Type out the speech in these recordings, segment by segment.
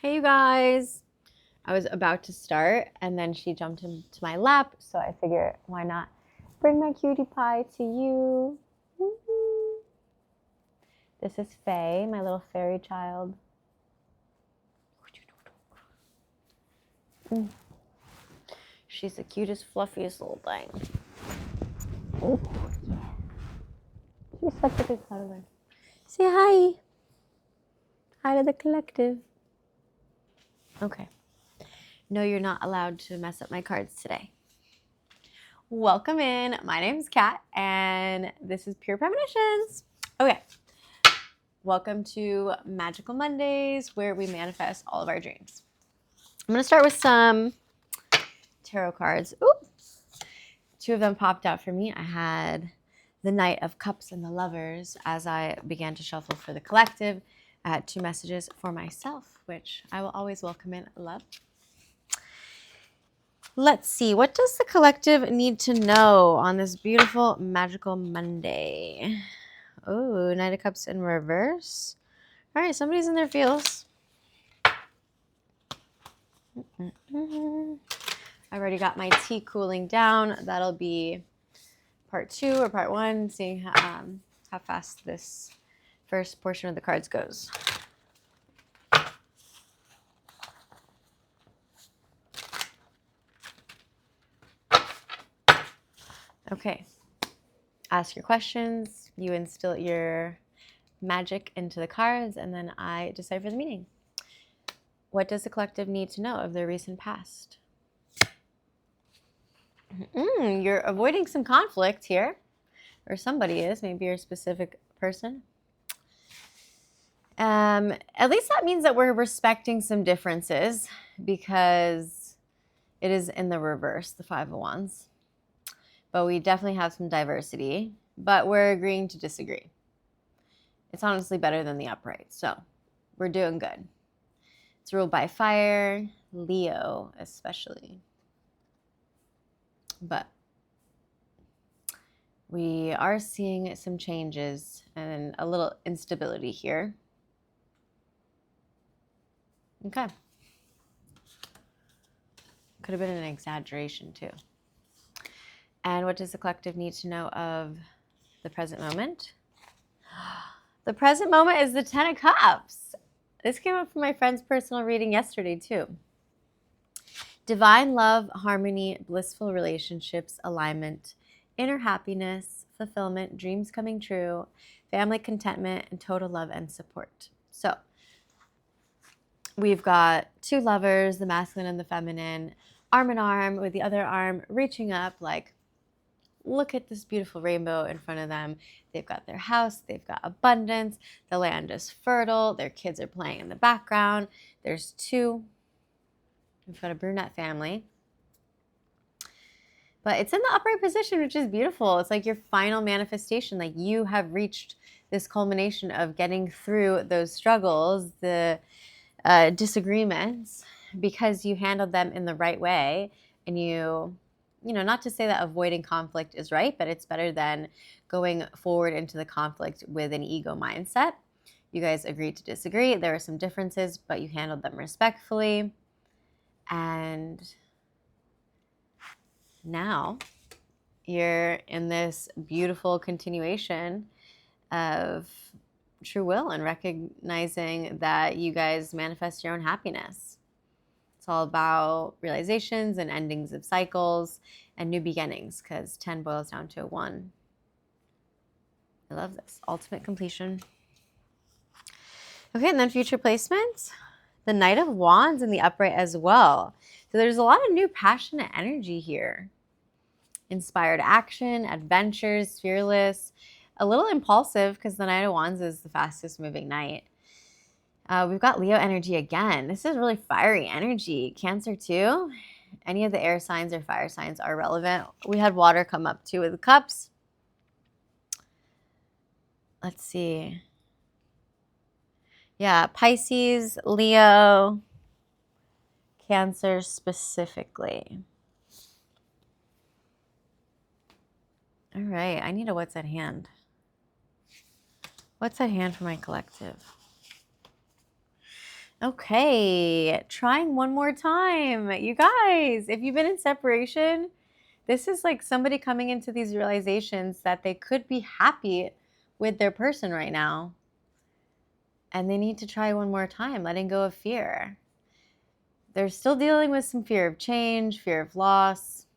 Hey, you guys. I was about to start and then she jumped into my lap, so I figure why not bring my cutie pie to you. This is Faye, my little fairy child. She's the cutest, fluffiest little thing. Oh, yeah. She's such a good cuddler. Say hi. Hi to the collective. Okay. No, you're not allowed to mess up my cards today. Welcome in. My name's Kat, and this is Pure Premonitions. Okay. Welcome to Magical Mondays, where we manifest all of our dreams. I'm going to start with some tarot cards. Ooh. Two of them popped out for me. I had the Knight of Cups and the Lovers as I began to shuffle for the collective. I had two messages for myself, which I will always welcome in love. Let's see. What does the collective need to know on this beautiful Magical Monday? Oh, Knight of Cups in reverse. All right, somebody's in their feels. I already got my tea cooling down. That'll be part 2 or part 1, seeing how fast this first portion of the cards goes. Okay. Ask your questions. You instill your magic into the cards, and then I decipher the meaning. What does the collective need to know of their recent past? You're avoiding some conflict here, or somebody is. Maybe you're a specific person. At least that means that we're respecting some differences because it is in the reverse, the Five of Wands. But we definitely have some diversity, but we're agreeing to disagree. It's honestly better than the upright, so we're doing good. It's ruled by fire, Leo especially. But we are seeing some changes and a little instability here. Okay. Could have been an exaggeration too. And what does the collective need to know of the present moment? The present moment is the Ten of Cups. This came up from my friend's personal reading yesterday too. Divine love, harmony, blissful relationships, alignment, inner happiness, fulfillment, dreams coming true, family contentment, and total love and support. So we've got two lovers, the masculine and the feminine, arm in arm with the other arm reaching up like, look at this beautiful rainbow in front of them. They've got their house. They've got abundance. The land is fertile. Their kids are playing in the background. There's two. We've got a brunette family. But it's in the upright position, which is beautiful. It's like your final manifestation. Like you have reached this culmination of getting through those struggles, the disagreements, because you handled them in the right way. And you know, not to say that avoiding conflict is right, but it's better than going forward into the conflict with an ego mindset. You guys agreed to disagree. There were some differences, but you handled them respectfully. And now you're in this beautiful continuation of true will and recognizing that you guys manifest your own happiness. It's all about realizations and endings of cycles and new beginnings, because 10 boils down to 1. I love this. Ultimate completion. Okay, and then future placements. The Knight of Wands in the upright as well. So there's a lot of new passionate energy here. Inspired action, adventures, fearless, a little impulsive because the Knight of Wands is the fastest moving knight. We've got Leo energy again. This is really fiery energy. Cancer too. Any of the air signs or fire signs are relevant. We had water come up too with the cups. Let's see. Yeah, Pisces, Leo, Cancer specifically. All right, I need a what's at hand. What's at hand for my collective? Okay, trying one more time. You guys, if you've been in separation, this is like somebody coming into these realizations that they could be happy with their person right now. And they need to try one more time, letting go of fear. They're still dealing with some fear of change, fear of loss.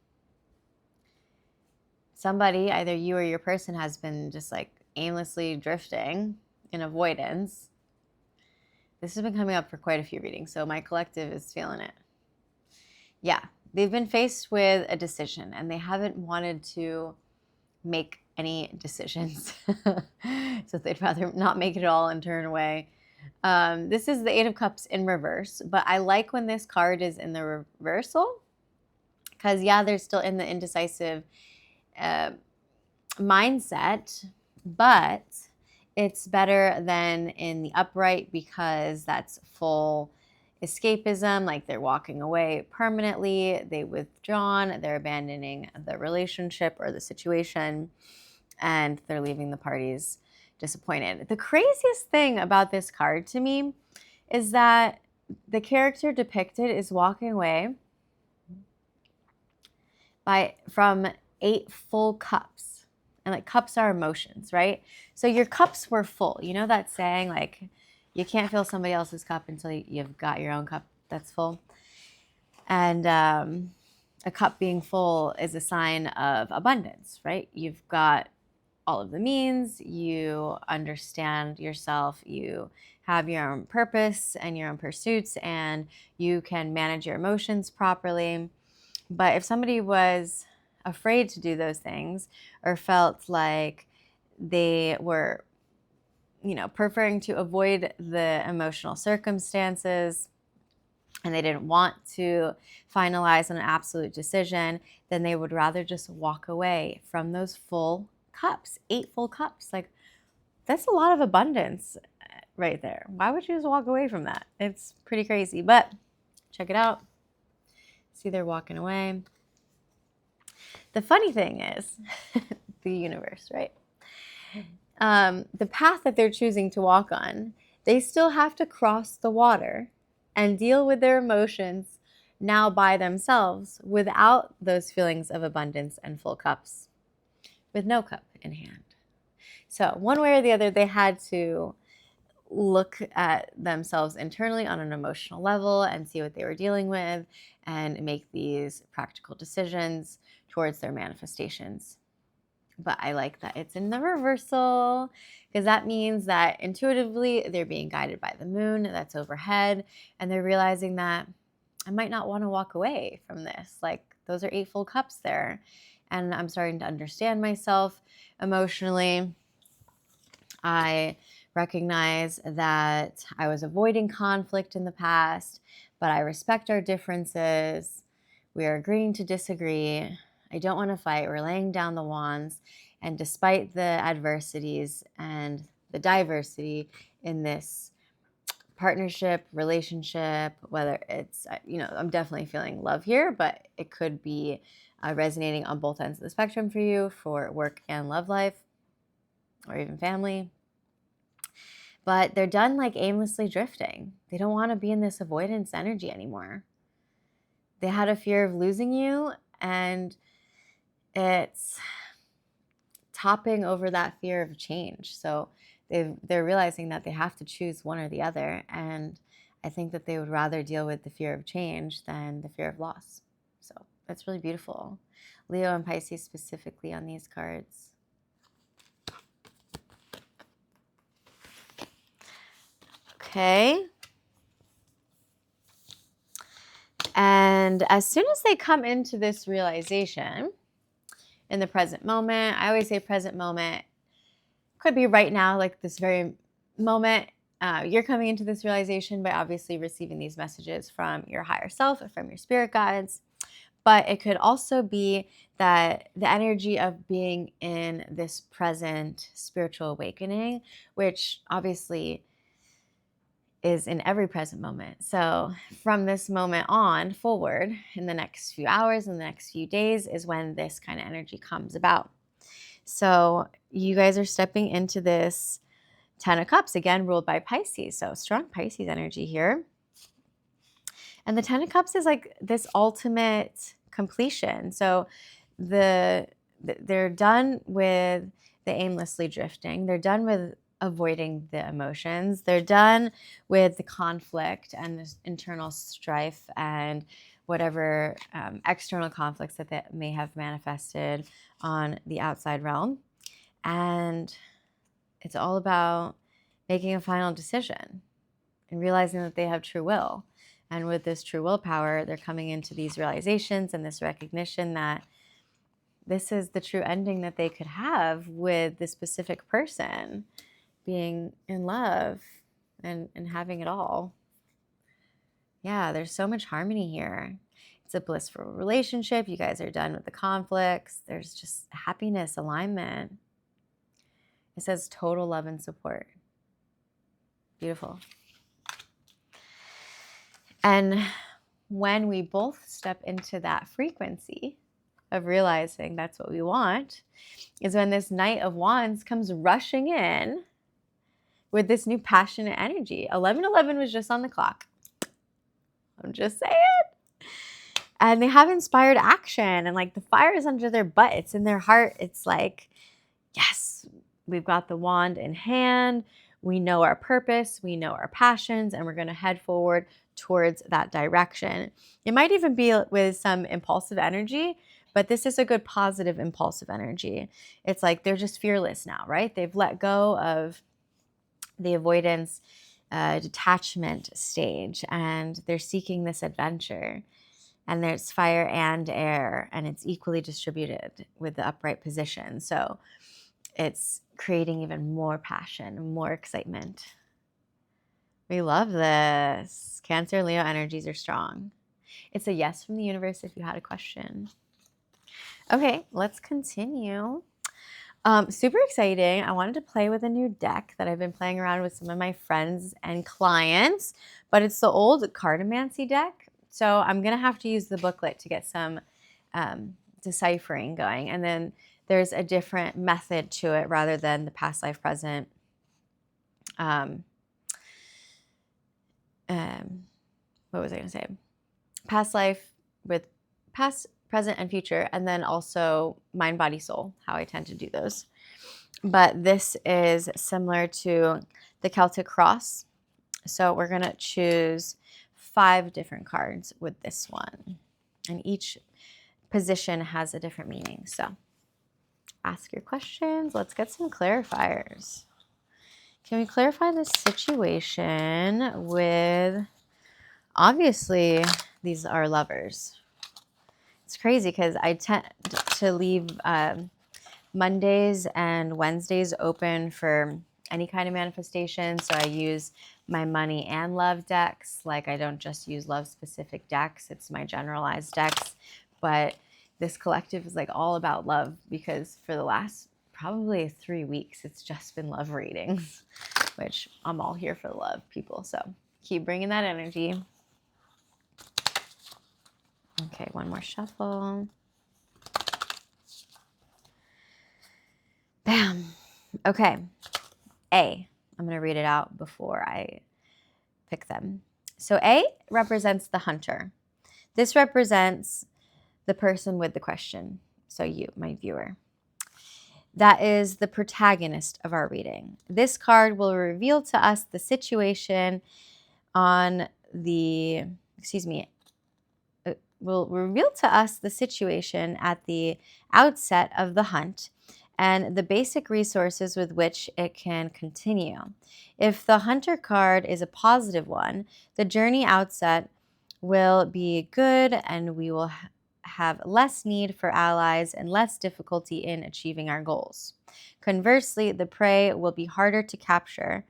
Somebody, either you or your person, has been just like aimlessly drifting in avoidance. This has been coming up for quite a few readings, so my collective is feeling it. Yeah, they've been faced with a decision and they haven't wanted to make any decisions. So they'd rather not make it all and turn away. This is the Eight of Cups in reverse, but I like when this card is in the reversal because, yeah, they're still in the indecisive mindset, but it's better than in the upright because that's full escapism, like they're walking away permanently, they've withdrawn, they're abandoning the relationship or the situation, and they're leaving the parties disappointed. The craziest thing about this card to me is that the character depicted is walking away from 8 full cups. And like cups are emotions, right? So your cups were full. You know that saying, like, you can't fill somebody else's cup until you've got your own cup that's full. And a cup being full is a sign of abundance, right? You've got all of the means, you understand yourself, you have your own purpose and your own pursuits, and you can manage your emotions properly. But if somebody was afraid to do those things or felt like they were, preferring to avoid the emotional circumstances and they didn't want to finalize on an absolute decision, then they would rather just walk away from those full cups, 8 full cups. Like, that's a lot of abundance right there. Why would you just walk away from that? It's pretty crazy, but check it out. See, they're walking away. The funny thing is, the universe, right? The path that they're choosing to walk on, they still have to cross the water and deal with their emotions now by themselves without those feelings of abundance and full cups, with no cup in hand. So one way or the other, they had to look at themselves internally on an emotional level and see what they were dealing with and make these practical decisions towards their manifestations. But I like that it's in the reversal because that means that intuitively they're being guided by the moon that's overhead, and they're realizing that I might not want to walk away from this. Like, those are 8 full cups there, and I'm starting to understand myself emotionally. I recognize that I was avoiding conflict in the past, but I respect our differences. We are agreeing to disagree. I don't want to fight. We're laying down the wands. And despite the adversities and the diversity in this partnership, relationship, whether it's, I'm definitely feeling love here, but it could be resonating on both ends of the spectrum for you, for work and love life, or even family. But they're done like aimlessly drifting. They don't want to be in this avoidance energy anymore. They had a fear of losing you, and it's topping over that fear of change. So they're realizing that they have to choose one or the other. And I think that they would rather deal with the fear of change than the fear of loss. So that's really beautiful. Leo and Pisces specifically on these cards. Okay. And as soon as they come into this realization in the present moment, I always say present moment could be right now, like this very moment. You're coming into this realization by obviously receiving these messages from your higher self, from your spirit guides. But it could also be that the energy of being in this present spiritual awakening, which obviously is in every present moment. So from this moment on forward, in the next few hours, in the next few days, is when this kind of energy comes about. So you guys are stepping into this 10 of Cups, again, ruled by Pisces. So strong Pisces energy here. And the Ten of Cups is like this ultimate completion. So they're done with the aimlessly drifting. They're done with avoiding the emotions. They're done with the conflict and the internal strife and whatever external conflicts that may have manifested on the outside realm. And it's all about making a final decision and realizing that they have true will. And with this true willpower, they're coming into these realizations and this recognition that this is the true ending that they could have with this specific person, being in love and having it all. Yeah, there's so much harmony here. It's a blissful relationship. You guys are done with the conflicts. There's just happiness, alignment. It says total love and support. Beautiful. And when we both step into that frequency of realizing that's what we want, is when this Knight of Wands comes rushing in with this new passionate energy. 11:11 was just on the clock. I'm just saying. And they have inspired action, and like the fire is under their butt. It's in their heart. It's like, yes, we've got the wand in hand. We know our purpose. We know our passions, and we're going to head forward towards that direction. It might even be with some impulsive energy, but this is a good positive impulsive energy. It's like they're just fearless now, right? They've let go of the avoidance, detachment stage, and they're seeking this adventure. And there's fire and air, and it's equally distributed with the upright position. So it's creating even more passion, more excitement. We love this. Cancer, Leo energies are strong. It's a yes from the universe if you had a question. Okay, let's continue. Super exciting. I wanted to play with a new deck that I've been playing around with some of my friends and clients, but it's the old Cartomancy deck. So I'm going to have to use the booklet to get some deciphering going. And then there's a different method to it rather than the past, life, present. What was I going to say? Past life with past, present, and future. And then also mind, body, soul, how I tend to do those. But this is similar to the Celtic Cross. So we're going to choose 5 different cards with this one. And each position has a different meaning. So ask your questions. Let's get some clarifiers. Can we clarify this situation with, obviously, these are lovers. It's crazy because I tend to leave Mondays and Wednesdays open for any kind of manifestation. So I use my money and love decks. Like I don't just use love specific decks. It's my generalized decks. But this collective is like all about love because for the last probably 3 weeks, it's just been love readings, which I'm all here for the love, people. So keep bringing that energy. Okay, one more shuffle. Bam. Okay. A. I'm going to read it out before I pick them. So A represents the hunter. This represents the person with the question. So you, my viewer. That is the protagonist of our reading. This card will reveal to us the situation on the, will reveal to us the situation at the outset of the hunt and the basic resources with which it can continue. If the hunter card is a positive one, the journey outset will be good and we will have less need for allies and less difficulty in achieving our goals. Conversely, the prey will be harder to capture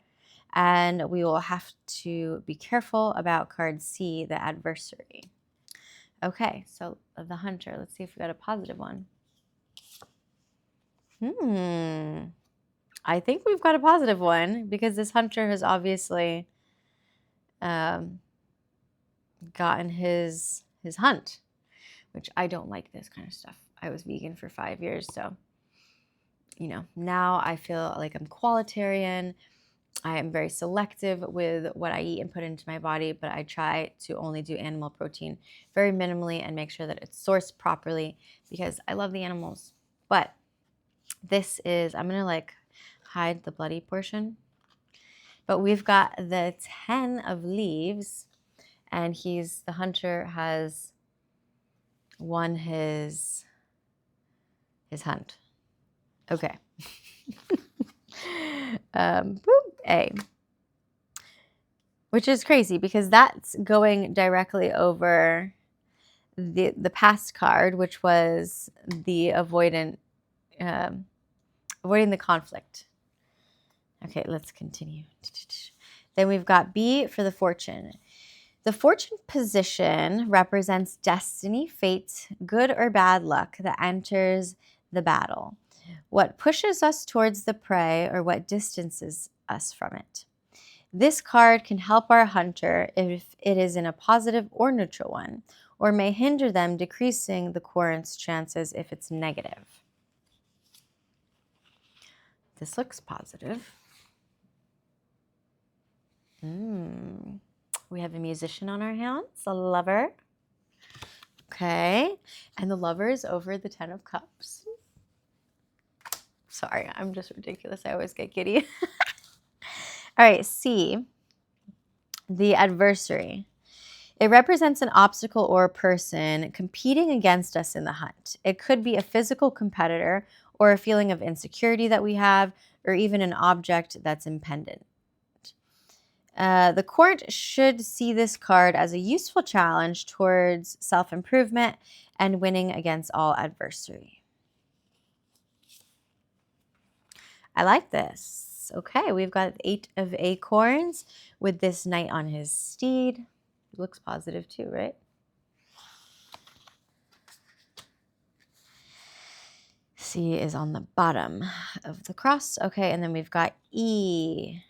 and we will have to be careful about card C, the adversary. Okay, so the hunter, let's see if we got a positive one. I think we've got a positive one because this hunter has obviously gotten his hunt, which I don't like this kind of stuff. I was vegan for 5 years, so, now I feel like I'm qualitarian. I am very selective with what I eat and put into my body, but I try to only do animal protein very minimally and make sure that it's sourced properly because I love the animals. But this is, I'm going to like hide the bloody portion. But we've got the 10 of leaves, and the hunter has won his hunt. Okay. Boop, A. Which is crazy because that's going directly over the past card, which was the avoiding the conflict. Okay, let's continue. Then we've got B for the fortune. The fortune position represents destiny, fate, good or bad luck that enters the battle. What pushes us towards the prey or what distances us from it. This card can help our hunter if it is in a positive or neutral one, or may hinder them, decreasing the current's chances if it's negative. This looks positive. We have a musician on our hands, a lover. Okay, and the lover is over the 10 of cups. Sorry, I'm just ridiculous. I always get giddy. All right, C, the adversary. It represents an obstacle or a person competing against us in the hunt. It could be a physical competitor or a feeling of insecurity that we have, or even an object that's impending. The court should see this card as a useful challenge towards self-improvement and winning against all adversary. I like this. Okay, we've got 8 of acorns with this knight on his steed. It looks positive too, right? C is on the bottom of the cross. Okay, and then we've got D.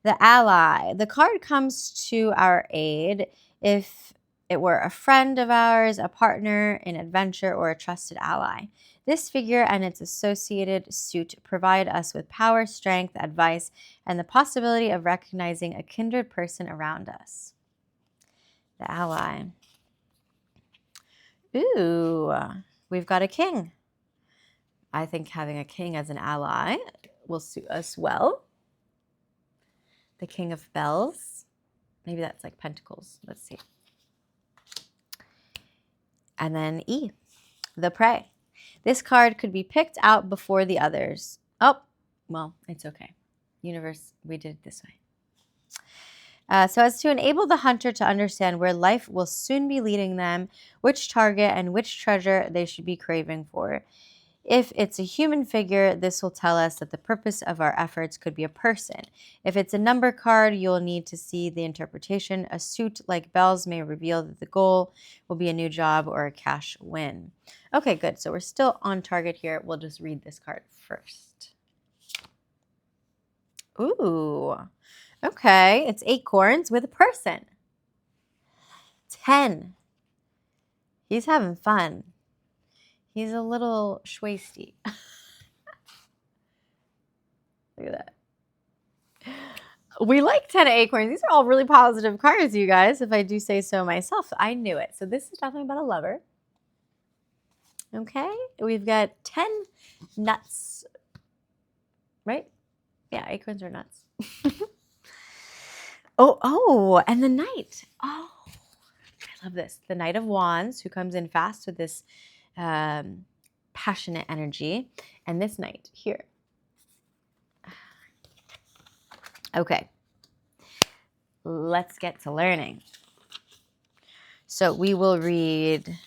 The ally. The card comes to our aid if it were a friend of ours, a partner in adventure, or a trusted ally. This figure and its associated suit provide us with power, strength, advice, and the possibility of recognizing a kindred person around us. The ally. Ooh, we've got a king. I think having a king as an ally will suit us well. The King of Bells. Maybe that's like Pentacles. Let's see. And then E, the prey. This card could be picked out before the others. Oh, well, it's okay. Universe, we did it this way. So as to enable the hunter to understand where life will soon be leading them, which target and which treasure they should be craving for. If it's a human figure, this will tell us that the purpose of our efforts could be a person. If it's a number card, you'll need to see the interpretation. A suit like bells may reveal that the goal will be a new job or a cash win. Okay, good. So we're still on target here. We'll just read this card first. Ooh, okay. It's acorns with a person. 10. He's having fun. He's a little schwasty. Look at that. We like 10 acorns. These are all really positive cards, you guys, if I do say so myself. I knew it. So this is definitely about a lover. Okay. We've got 10 nuts. Right? Yeah, acorns are nuts. oh, and the knight. Oh, I love this. The Knight of Wands, who comes in fast with this passionate energy, and this knight here. Okay, let's get to learning. So we will read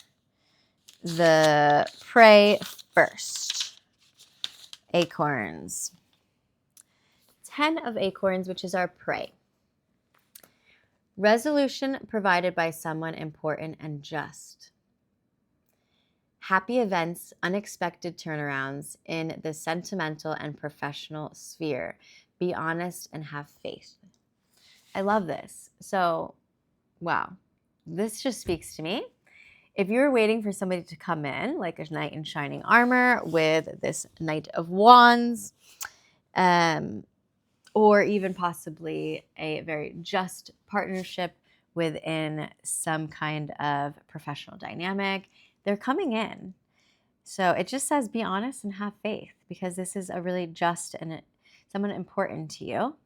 the prey first. Acorns. 10 of acorns, which is our prey. Resolution provided by someone important and just. Happy events, unexpected turnarounds in the sentimental and professional sphere. Be honest and have faith. I love this. So, wow, this just speaks to me. If you're waiting for somebody to come in, like a knight in shining armor with this Knight of Wands, or even possibly a very just partnership within some kind of professional dynamic. They're coming in. So it just says be honest and have faith, because this is a really just and someone important to you.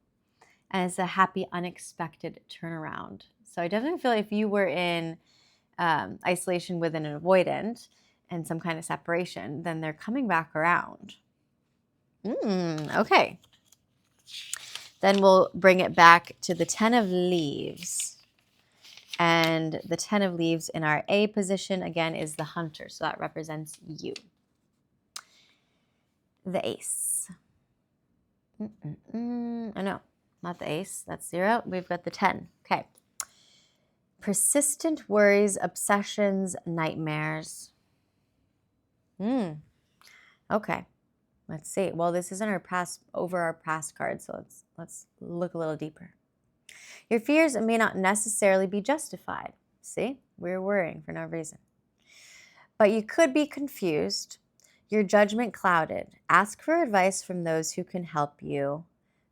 And it's a happy, unexpected turnaround. So I definitely feel if you were in isolation with an avoidant and some kind of separation, then they're coming back around. Okay. Then we'll bring it back to the 10 of Leaves. And the 10 of Leaves in our A position, again, is the Hunter. So that represents you. The Ace. No, not the Ace. That's 0. We've got the 10. Okay. Persistent worries, obsessions, nightmares. Okay. Let's see. Well, this isn't our past card, so let's look a little deeper. Your fears may not necessarily be justified. See? We're worrying for no reason. But you could be confused, your judgment clouded. Ask for advice from those who can help you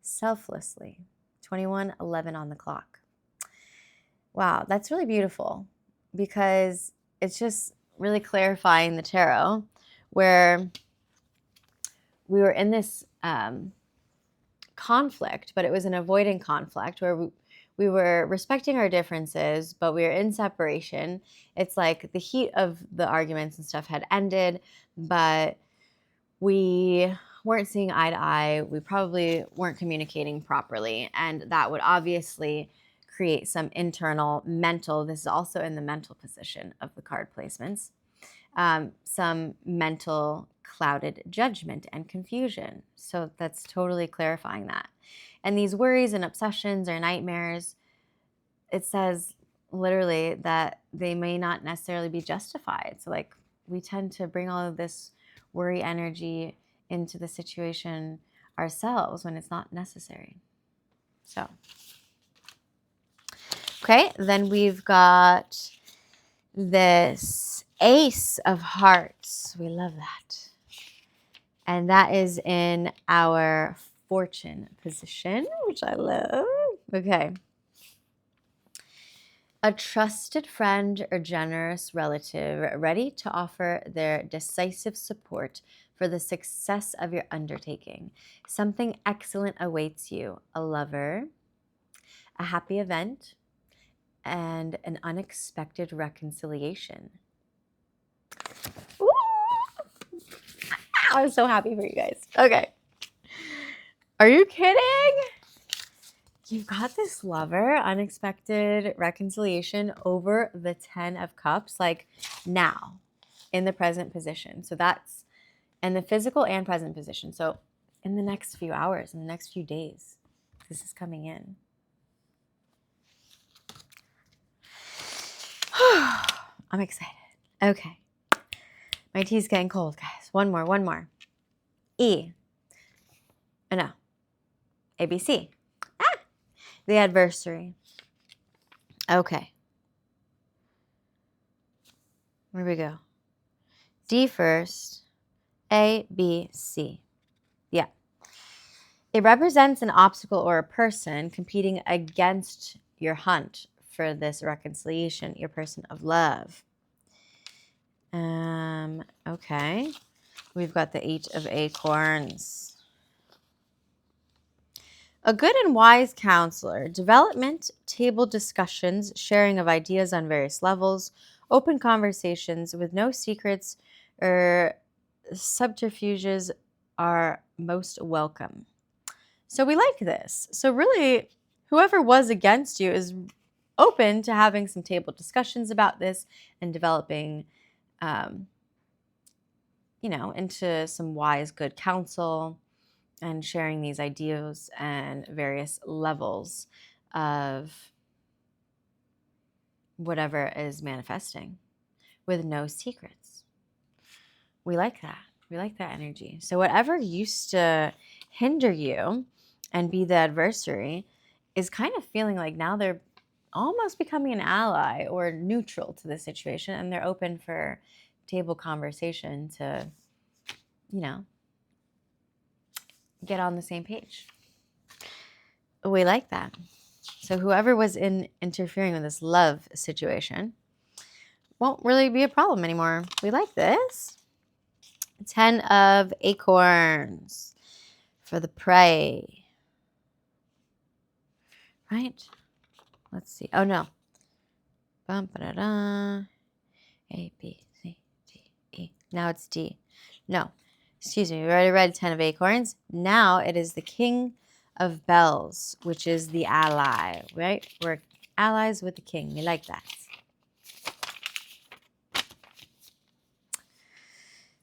selflessly. 21:11 on the clock. Wow, that's really beautiful, because it's just really clarifying the tarot, where we were in this conflict, but it was an avoiding conflict where we were respecting our differences, but we were in separation. It's like the heat of the arguments and stuff had ended, but we weren't seeing eye to eye. We probably weren't communicating properly. And that would obviously create some internal mental, this is also in the mental position of the card placements, some mental clouded judgment and confusion. So that's totally clarifying that. And these worries and obsessions or nightmares, it says literally that they may not necessarily be justified. So like we tend to bring all of this worry energy into the situation ourselves when it's not necessary. So, okay, then we've got this Ace of Hearts. We love that. And that is in our Fortune position, which I love. Okay. A trusted friend or generous relative ready to offer their decisive support for the success of your undertaking. Something excellent awaits you. A lover, a happy event, and an unexpected reconciliation. Ooh. I'm so happy for you guys. Okay. Are you kidding? You've got this lover, unexpected reconciliation over the 10 of Cups, like now in the present position. So that's in the physical and present position. So in the next few hours, in the next few days, this is coming in. I'm excited. Okay. My tea's getting cold, guys. One more. E. Oh, no. ABC. The adversary. Okay. Where we go? D first. A, B, C. Yeah. It represents an obstacle or a person competing against your hunt for this reconciliation, your person of love. Okay. We've got the 8 of Acorns. A good and wise counselor, development, table discussions, sharing of ideas on various levels, open conversations with no secrets or subterfuges are most welcome. So we like this. So really, whoever was against you is open to having some table discussions about this and developing, into some wise, good counsel and sharing these ideas and various levels of whatever is manifesting with no secrets. We like that. We like that energy. So whatever used to hinder you and be the adversary is kind of feeling like now they're almost becoming an ally or neutral to the situation, and they're open for table conversation to, get on the same page. We like that. So whoever was interfering with this love situation won't really be a problem anymore. We like this. 10 of acorns for the prey. Right? Let's see. Oh, no. Bum, ba-da-da. A, B, C, D, E. Now it's D. No. Excuse me. We already read 10 of acorns. Now it is the king of bells, which is the ally, right? We're allies with the king. We like that.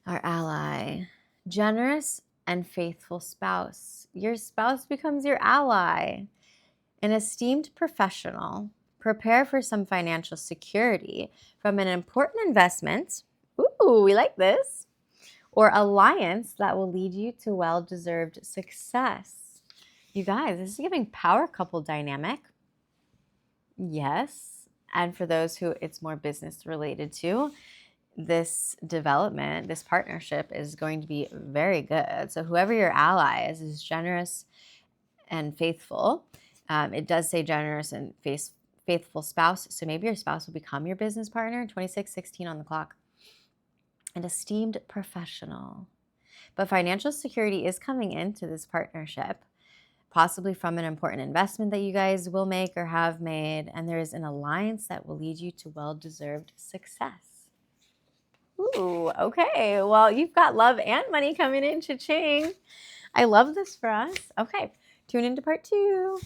Our ally. Generous and faithful spouse. Your spouse becomes your ally. An esteemed professional. Prepare for some financial security from an important investment. Ooh, we like this. Or alliance that will lead you to well-deserved success. You guys, this is giving power couple dynamic. Yes. And for those who it's more business related to, this development, this partnership is going to be very good. So whoever your ally is generous and faithful. It does say generous and faithful spouse. So maybe your spouse will become your business partner. 26:16 on the clock. An esteemed professional. But financial security is coming into this partnership, possibly from an important investment that you guys will make or have made. And there is an alliance that will lead you to well-deserved success. Ooh, okay. Well, you've got love and money coming in, cha-ching. I love this for us. Okay, tune into part 2.